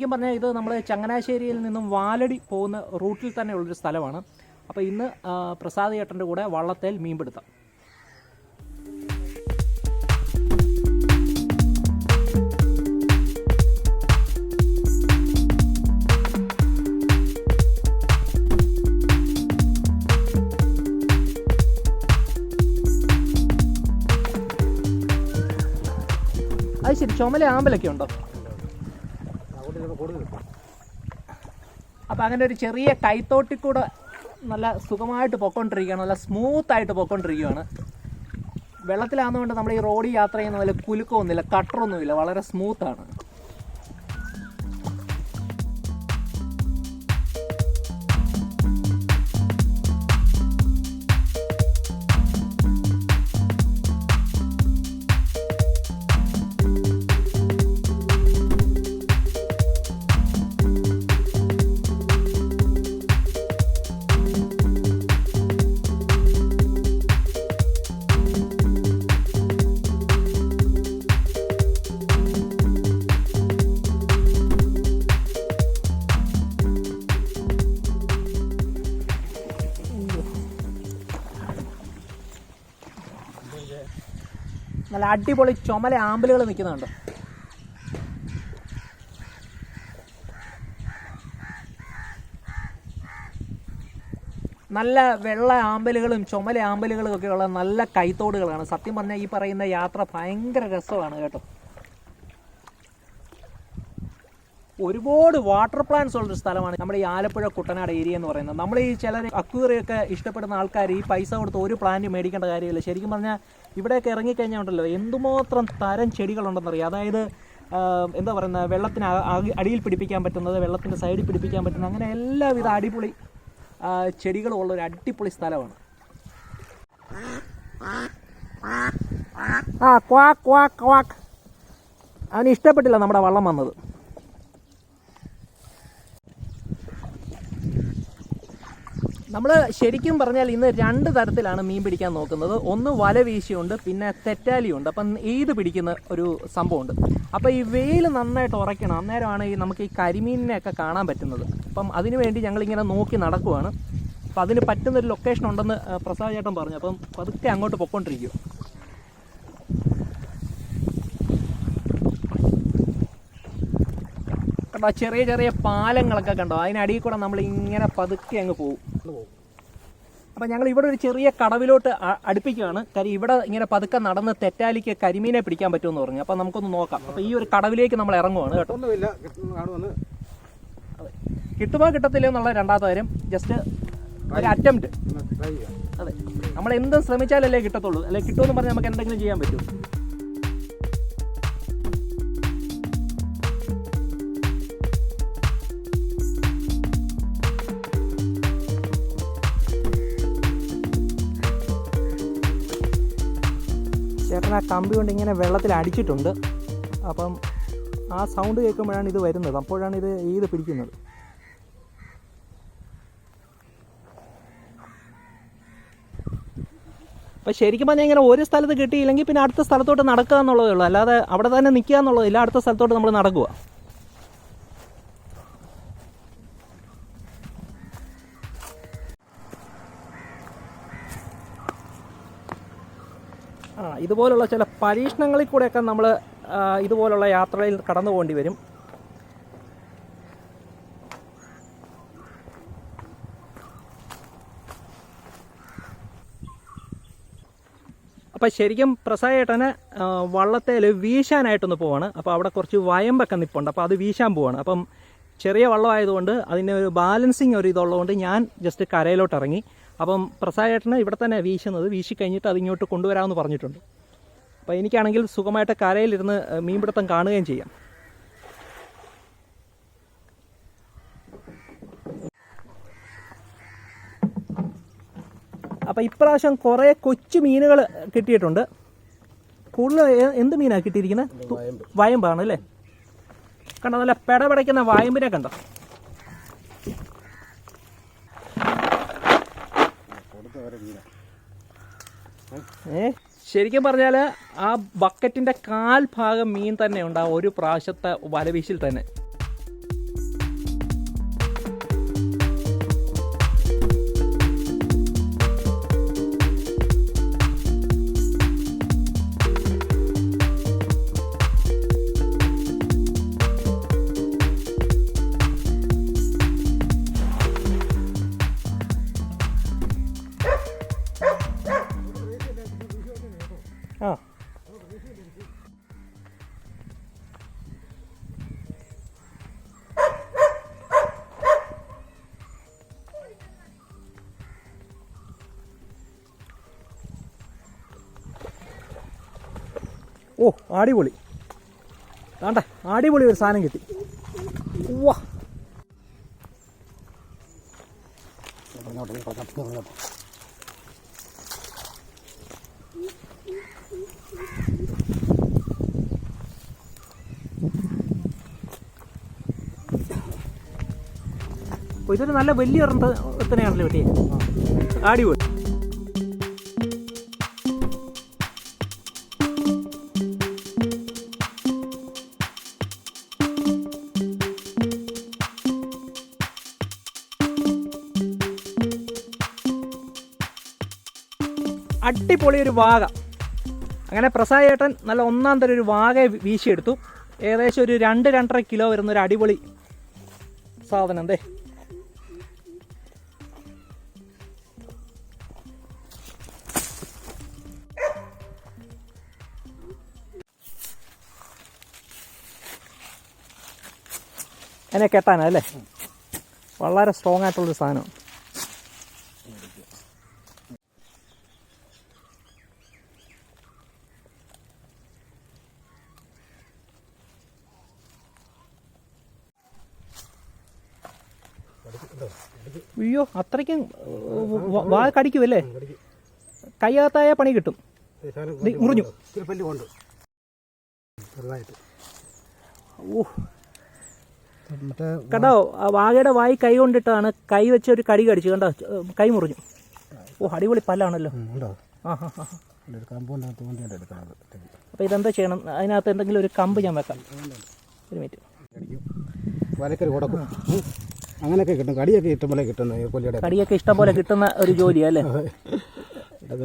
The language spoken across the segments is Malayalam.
ശരിക്കും പറഞ്ഞാൽ ഇത് നമ്മൾ ചങ്ങനാശ്ശേരിയിൽ നിന്നും വാലടി പോകുന്ന റൂട്ടിൽ തന്നെയുള്ളൊരു സ്ഥലമാണ്. അപ്പോൾ ഇന്ന് പ്രസാദ് ചേട്ടൻ്റെ കൂടെ വള്ളത്തേൽ മീൻപിടുത്തം. അത് ശരി, ചുമല ആമ്പലൊക്കെ ഉണ്ടോ? അപ്പം അങ്ങനെ ഒരു ചെറിയ കൈത്തോട്ടിൽ കൂടെ നല്ല സുഖമായിട്ട് പൊയ്ക്കൊണ്ടിരിക്കുകയാണ്, നല്ല സ്മൂത്തായിട്ട് പൊയ്ക്കൊണ്ടിരിക്കുകയാണ്. വെള്ളത്തിലാകുന്നതുകൊണ്ട് നമ്മൾ ഈ റോഡിൽ യാത്ര ചെയ്യുന്ന പോലെ കുലുക്കമൊന്നുമില്ല, കട്ടറൊന്നുമില്ല, വളരെ സ്മൂത്താണ്. നല്ല അടിപൊളി ചുമല ആമ്പലുകൾ നിൽക്കുന്നുണ്ട്. നല്ല വെള്ള ആമ്പലുകളും ചുമല ആമ്പലുകളും ഒക്കെ ഉള്ള നല്ല കൈത്തോടുകളാണ്. സത്യം പറഞ്ഞാൽ ഈ പറയുന്ന യാത്ര ഭയങ്കര രസമാണ് കേട്ടോ. ഒരുപാട് വാട്ടർ പ്ലാന്റ്സ് ഉള്ളൊരു സ്ഥലമാണ് നമ്മുടെ ഈ ആലപ്പുഴ കുട്ടനാട് ഏരിയ എന്ന് പറയുന്നത്. നമ്മൾ ഈ ചിലർ അക്വേറിയൊക്കെ ഇഷ്ടപ്പെടുന്ന ആൾക്കാർ ഈ പൈസ കൊടുത്ത് ഒരു പ്ലാന്റ് മേടിക്കേണ്ട കാര്യമില്ല. ശരിക്കും പറഞ്ഞാൽ ഇവിടെയൊക്കെ ഇറങ്ങിക്കഴിഞ്ഞാൽ ഉണ്ടല്ലോ എന്തുമാത്രം തരം ചെടികളുണ്ടെന്നറിയാം. അതായത് എന്താ പറയുന്നത്, വെള്ളത്തിന് അടിയിൽ പിടിപ്പിക്കാൻ പറ്റുന്നത്, വെള്ളത്തിൻ്റെ സൈഡിൽ പിടിപ്പിക്കാൻ പറ്റുന്നത്, അങ്ങനെ എല്ലാവിധ അടിപൊളി ചെടികളും ഉള്ളൊരു അടിപൊളി സ്ഥലമാണ്. Quack quack quack. അവന് ഇഷ്ടപ്പെട്ടില്ല നമ്മുടെ വള്ളം വന്നത്. നമ്മൾ ശരിക്കും പറഞ്ഞാൽ ഇന്ന് രണ്ട് തരത്തിലാണ് മീൻ പിടിക്കാൻ നോക്കുന്നത്. ഒന്ന് വല വീശിയുണ്ട്, പിന്നെ തെറ്റാലിയുണ്ട്. അപ്പം ഈത് പിടിക്കുന്ന ഒരു സംഭവമുണ്ട്. അപ്പോൾ ഈ വെയിൽ നന്നായിട്ട് ഉറയ്ക്കണം, അന്നേരമാണ് നമുക്ക് ഈ കരിമീനിനെയൊക്കെ കാണാൻ പറ്റുന്നത്. അപ്പം അതിനുവേണ്ടി ഞങ്ങളിങ്ങനെ നോക്കി നടക്കുവാണ്. അപ്പം അതിന് പറ്റുന്നൊരു ലൊക്കേഷൻ ഉണ്ടെന്ന് പ്രസാദ് ചേട്ടൻ പറഞ്ഞു. അപ്പം പതുക്കെ അങ്ങോട്ട് പൊയ്ക്കൊണ്ടിരിക്കുക. കണ്ടോ ചെറിയ ചെറിയ പാലങ്ങളൊക്കെ കണ്ടോ, അതിനടിയിൽ കൂടെ നമ്മൾ ഇങ്ങനെ പതുക്കെ അങ്ങ് പോകും. അപ്പം ഞങ്ങൾ ഇവിടെ ഒരു ചെറിയ കടവിലോട്ട് അടുപ്പിക്കുകയാണ്. കാര്യം ഇവിടെ ഇങ്ങനെ പതുക്കെ നടന്ന് തെറ്റാലിക്ക് കരിമീനെ പിടിക്കാൻ പറ്റുമെന്ന് പറഞ്ഞു. അപ്പം നമുക്കൊന്ന് നോക്കാം. അപ്പം ഈ ഒരു കടവിലേക്ക് നമ്മൾ ഇറങ്ങുവാണ് കേട്ടോ. അതെ, കിട്ടുമോ കിട്ടത്തില്ല എന്നുള്ള രണ്ടാമത്തെ കാര്യം, ജസ്റ്റ് ഒരു അറ്റംപ്റ്റ്. അതെ, നമ്മൾ എന്തും ശ്രമിച്ചാലല്ലേ കിട്ടത്തുള്ളൂ. അല്ലെ കിട്ടുമെന്ന് പറഞ്ഞാൽ നമുക്ക് എന്തെങ്കിലും ചെയ്യാൻ പറ്റും. ചേട്ടൻ ആ കമ്പി കൊണ്ട് ഇങ്ങനെ വെള്ളത്തിൽ അടിച്ചിട്ടുണ്ട്. അപ്പം ആ സൗണ്ട് കേൾക്കുമ്പോഴാണ് ഇത് വരുന്നത്. അപ്പോഴാണ് ഇത് പിടിക്കുന്നത്. അപ്പം ശരിക്കും പറഞ്ഞാൽ ഇങ്ങനെ ഒരു സ്ഥലത്ത് കിട്ടിയില്ലെങ്കിൽ പിന്നെ അടുത്ത സ്ഥലത്തോട്ട് നടക്കുക എന്നുള്ളതേ ഉള്ളൂ. അല്ലാതെ അവിടെ തന്നെ നിൽക്കുക എന്നുള്ളതില്ല, അടുത്ത സ്ഥലത്തോട്ട് നമ്മൾ നടക്കുക. ഇതുപോലുള്ള ചില പരീക്ഷണങ്ങളിൽ കൂടെയൊക്കെ നമ്മൾ ഇതുപോലുള്ള യാത്രയിൽ കടന്നു പോകേണ്ടി വരും. അപ്പം ശരിക്കും പ്രസാദ് ചേട്ടന് വള്ളത്തേൽ വീശാനായിട്ടൊന്ന് പോവാണ്. അപ്പോൾ അവിടെ കുറച്ച് വയമ്പൊക്കെ നിൽപ്പുണ്ട്. അപ്പോൾ അത് വീശാൻ പോവാണ്. അപ്പം ചെറിയ വള്ളമായതുകൊണ്ട് അതിന് ഒരു ബാലൻസിങ് ഒരു ഇതുള്ളതുകൊണ്ട് ഞാൻ ജസ്റ്റ് കരയിലോട്ട് ഇറങ്ങി. അപ്പം പ്രസാദ് ചേട്ടന് ഇവിടെ തന്നെ വീശുന്നത്, വീശി കഴിഞ്ഞിട്ട് അതിങ്ങോട്ട് കൊണ്ടുവരാമെന്ന് പറഞ്ഞിട്ടുണ്ട്. അപ്പോൾ എനിക്കാണെങ്കിൽ സുഖമായിട്ട് കരയിലിരുന്ന് മീൻപിടുത്തം കാണുകയും ചെയ്യാം. അപ്പോൾ ഇപ്രാവശ്യം കുറേ കൊച്ചു മീനുകൾ കിട്ടിയിട്ടുണ്ട്. കൂടുതൽ എന്ത് മീനാണ് കിട്ടിയിരിക്കുന്നത്? വയമ്പാണ് അല്ലേ? കണ്ടോ, നല്ല പെടപെടയ്ക്കുന്ന വയമ്പിനെ കണ്ടോ. ശരിക്കും പറഞ്ഞാൽ ആ ബക്കറ്റിൻ്റെ കാൽ ഭാഗം മീൻ തന്നെ ഉണ്ട് ആ ഒരു പ്രാവശ്യത്തെ വലവീശിൽ തന്നെ. ആ ഓ അടിപൊളി. വേണ്ട അടിപൊളി ഒരു സാധനം കിട്ടി. വാ ഇതൊരു നല്ല വലിയ ഒരെണ്ണത്തിനെയാണല്ലോ കിട്ടിയത്. അടിപൊളി. അടിപൊളി ഒരു വാഗ. അങ്ങനെ പ്രസാദ് ചേട്ടൻ നല്ല ഒന്നാം തരം ഒരു വാഗ വീശിയെടുത്തു. ഏകദേശം ഒരു 2-2.5 കിലോ വരുന്ന ഒരു അടിപൊളി സാധനം. എന്തേ അതിനെ കെട്ടാനല്ലേ? വളരെ സ്ട്രോങ് ആയിട്ടുള്ളൊരു സാധനം. അയ്യോ അത്രയ്ക്കും വാ കടിക്കുമല്ലേ? കയ്യകത്തായ പണി കിട്ടും. മുറിഞ്ഞു. ഓ കണ്ടോ, വാഗയുടെ വായി കൈ കൊണ്ടിട്ടാണ് കൈ വെച്ച് ഒരു കടി കടിച്ചു. കണ്ടോ, കൈ മുറിഞ്ഞു. ഓ അടിപൊളി പല്ലാണല്ലോ. അപ്പോൾ ഇതെന്താ ചെയ്യണം? അതിനകത്ത് എന്തെങ്കിലും ഒരു കമ്പ് ഞാൻ വെക്കാം. ഒരു മിനിറ്റ്. അങ്ങനെയൊക്കെ കിട്ടും. കടിയൊക്കെ ഇഷ്ടംപോലെ കിട്ടുന്ന കടിയൊക്കെ ഇഷ്ടംപോലെ കിട്ടുന്ന ഒരു ജോലിയല്ലേ?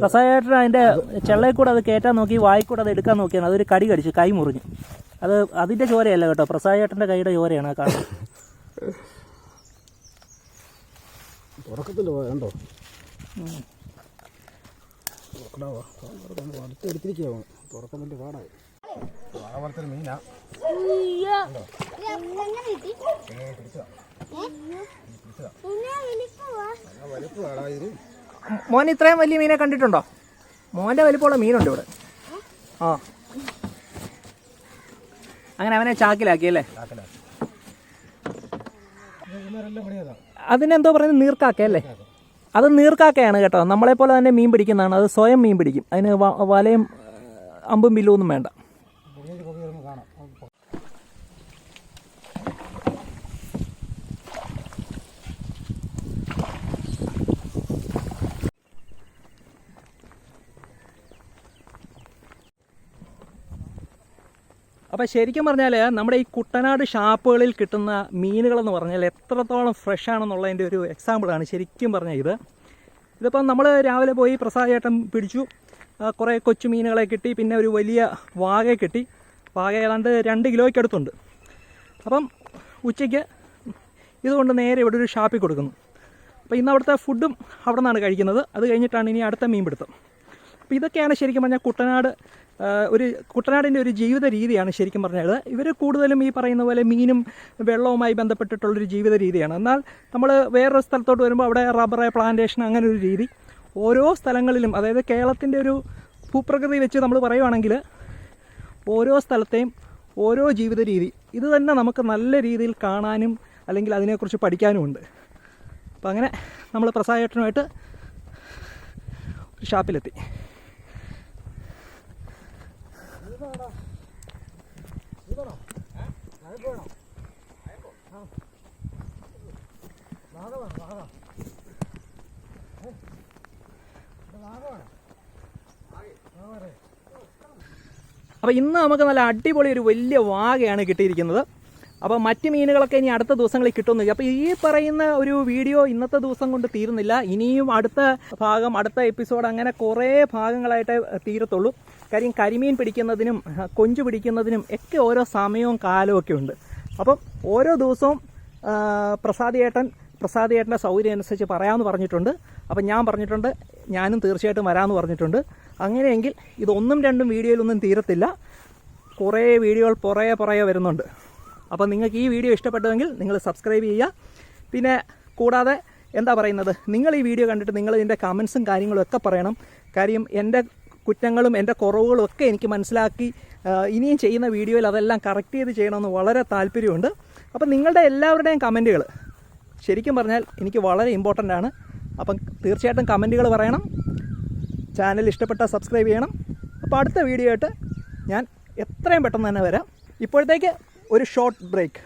പ്രസാദേട്ടൻ അതിൻ്റെ ചെള്ളയിൽ കൂടെ അത് കയറ്റാൻ നോക്കി, വായിക്കൂടെ അത് എടുക്കാൻ നോക്കിയാണ്. അതൊരു കടി കടിച്ചു, കൈ മുറിഞ്ഞു. അത് അതിൻ്റെ ചോരയല്ല കേട്ടോ, പ്രസാദേട്ടൻ്റെ കൈയുടെ ചോരയാണ് ആ കാണുന്നത്. തുറക്കത്തില്ല കണ്ടോ, അടുത്തെടുത്തിരിക്കുകയാണ്. തുറക്കാൻ വേണ്ടി പാടായി. വളർത്തുന്ന മീനാ. മോൻ ഇത്രയും വലിയ മീനെ കണ്ടിട്ടുണ്ടോ? മോൻ്റെ വലിപ്പമുള്ള മീനുണ്ട് ഇവിടെ. ആ അങ്ങനെ അവനെ ചാക്കിലാക്കിയല്ലേ? അതിനെന്തോ പറയുന്നത്, നീർക്കാക്കയല്ലേ? അത് നീർക്കാക്കയാണ് കേട്ടോ. നമ്മളെപ്പോലെ തന്നെ മീൻ പിടിക്കുന്നതാണ്. അത് സ്വയം മീൻ പിടിക്കും. അതിന് വലയും അമ്പും വില്ലുമൊന്നും വേണ്ട. അപ്പോൾ ശരിക്കും പറഞ്ഞാൽ നമ്മുടെ ഈ കുട്ടനാട് ഷാപ്പുകളിൽ കിട്ടുന്ന മീനുകളെന്ന് പറഞ്ഞാൽ എത്രത്തോളം ഫ്രഷ് ആണെന്നുള്ളതിൻ്റെ ഒരു എക്സാമ്പിളാണ് ശരിക്കും പറഞ്ഞാൽ ഇത്. ഇതിപ്പം നമ്മൾ രാവിലെ പോയി പ്രസാദ് ചേട്ടൻ പിടിച്ചു, കുറേ കൊച്ചു മീനുകളെ കിട്ടി, പിന്നെ ഒരു വലിയ വാഗയെ കിട്ടി. വാഗ ഏതാണ്ട് 2 കിലോയ്ക്ക് അടുത്തുണ്ട്. അപ്പം ഉച്ചയ്ക്ക് ഇതുകൊണ്ട് നേരെ ഇവിടെ ഒരു ഷാപ്പിൽ കൊടുക്കുന്നു. അപ്പോൾ ഇന്ന് അവിടുത്തെ ഫുഡും അവിടെ നിന്നാണ് കഴിക്കുന്നത്. അത് കഴിഞ്ഞിട്ടാണ് ഇനി അടുത്ത മീൻ പിടുത്തം. അപ്പോൾ ഇതൊക്കെയാണ് ശരിക്കും പറഞ്ഞാൽ കുട്ടനാടിൻ്റെ ഒരു ജീവിത രീതിയാണ് ശരിക്കും പറഞ്ഞാൽ. ഇവർ കൂടുതലും ഈ പറയുന്ന പോലെ മീനും വെള്ളവുമായി ബന്ധപ്പെട്ടിട്ടുള്ളൊരു ജീവിത രീതിയാണ്. എന്നാൽ നമ്മൾ വേറൊരു സ്ഥലത്തോട്ട് വരുമ്പോൾ അവിടെ റബ്ബർ പ്ലാന്റേഷൻ അങ്ങനെ ഒരു രീതി. ഓരോ സ്ഥലങ്ങളിലും, അതായത് കേരളത്തിൻ്റെ ഒരു ഭൂപ്രകൃതി വെച്ച് നമ്മൾ പറയുവാണെങ്കിൽ ഓരോ സ്ഥലത്തെയും ഓരോ ജീവിത രീതി ഇത് തന്നെ നമുക്ക് നല്ല രീതിയിൽ കാണാനും അല്ലെങ്കിൽ അതിനെക്കുറിച്ച് പഠിക്കാനുമുണ്ട്. അപ്പം അങ്ങനെ നമ്മൾ പ്രസാദ് ചേട്ടനുമായിട്ട് ഒരു ഷാപ്പിലെത്തി. അപ്പോൾ ഇന്ന് നമുക്ക് നല്ല അടിപൊളി ഒരു വലിയ വാഗയാണ് കിട്ടിയിരിക്കുന്നത്. അപ്പോൾ മറ്റ് മീനുകളൊക്കെ ഇനി അടുത്ത ദിവസങ്ങളിൽ കിട്ടുന്നില്ല. അപ്പോൾ ഈ പറയുന്ന ഒരു വീഡിയോ ഇന്നത്തെ ദിവസം കൊണ്ട് തീരുന്നില്ല. ഇനിയും അടുത്ത ഭാഗം, അടുത്ത എപ്പിസോഡ്, അങ്ങനെ കുറേ ഭാഗങ്ങളായിട്ട് തീരത്തുള്ളൂ. കാര്യം കരിമീൻ പിടിക്കുന്നതിനും കൊഞ്ച് പിടിക്കുന്നതിനും ഒക്കെ ഓരോ സമയവും കാലവും ഒക്കെ ഉണ്ട്. അപ്പം ഓരോ ദിവസവും പ്രസാദ് ചേട്ടൻ പ്രസാദ് ചേട്ടൻ്റെ സൗകര്യം അനുസരിച്ച് പറയാമെന്ന് പറഞ്ഞിട്ടുണ്ട്. അപ്പം ഞാൻ പറഞ്ഞിട്ടുണ്ട് ഞാനും തീർച്ചയായിട്ടും വരാമെന്ന് പറഞ്ഞിട്ടുണ്ട്. അങ്ങനെയെങ്കിൽ ഇതൊന്നും രണ്ടും വീഡിയോയിലൊന്നും തീരത്തില്ല, കുറേ വീഡിയോകൾ പുറകെ വരുന്നുണ്ട്. അപ്പോൾ നിങ്ങൾക്ക് ഈ വീഡിയോ ഇഷ്ടപ്പെട്ടുവെങ്കിൽ നിങ്ങൾ സബ്സ്ക്രൈബ് ചെയ്യുക. പിന്നെ കൂടാതെ എന്താ പറയുന്നത്, നിങ്ങൾ ഈ വീഡിയോ കണ്ടിട്ട് നിങ്ങൾ ഇതിൻ്റെ കമൻസും കാര്യങ്ങളും ഒക്കെ പറയണം. കാര്യം എൻ്റെ കുറ്റങ്ങളും എൻ്റെ കുറവുകളും ഒക്കെ എനിക്ക് മനസ്സിലാക്കി ഇനിയും ചെയ്യുന്ന വീഡിയോയിൽ അതെല്ലാം കറക്റ്റ് ചെയ്ത് ചെയ്യണമെന്ന് വളരെ താല്പര്യമുണ്ട്. അപ്പം നിങ്ങളുടെ എല്ലാവരുടെയും കമൻറ്റുകൾ ശരിക്കും പറഞ്ഞാൽ എനിക്ക് വളരെ ഇമ്പോർട്ടൻ്റ് ആണ്. അപ്പം തീർച്ചയായിട്ടും കമൻറ്റുകൾ പറയണം. ചാനൽ ഇഷ്ടപ്പെട്ടാൽ സബ്സ്ക്രൈബ് ചെയ്യണം. അപ്പോൾ അടുത്ത വീഡിയോ ആയിട്ട് ഞാൻ എത്രയും പെട്ടെന്ന് തന്നെ വരാം. ഇപ്പോഴത്തേക്ക് ഒരു ഷോർട്ട് ബ്രേക്ക്.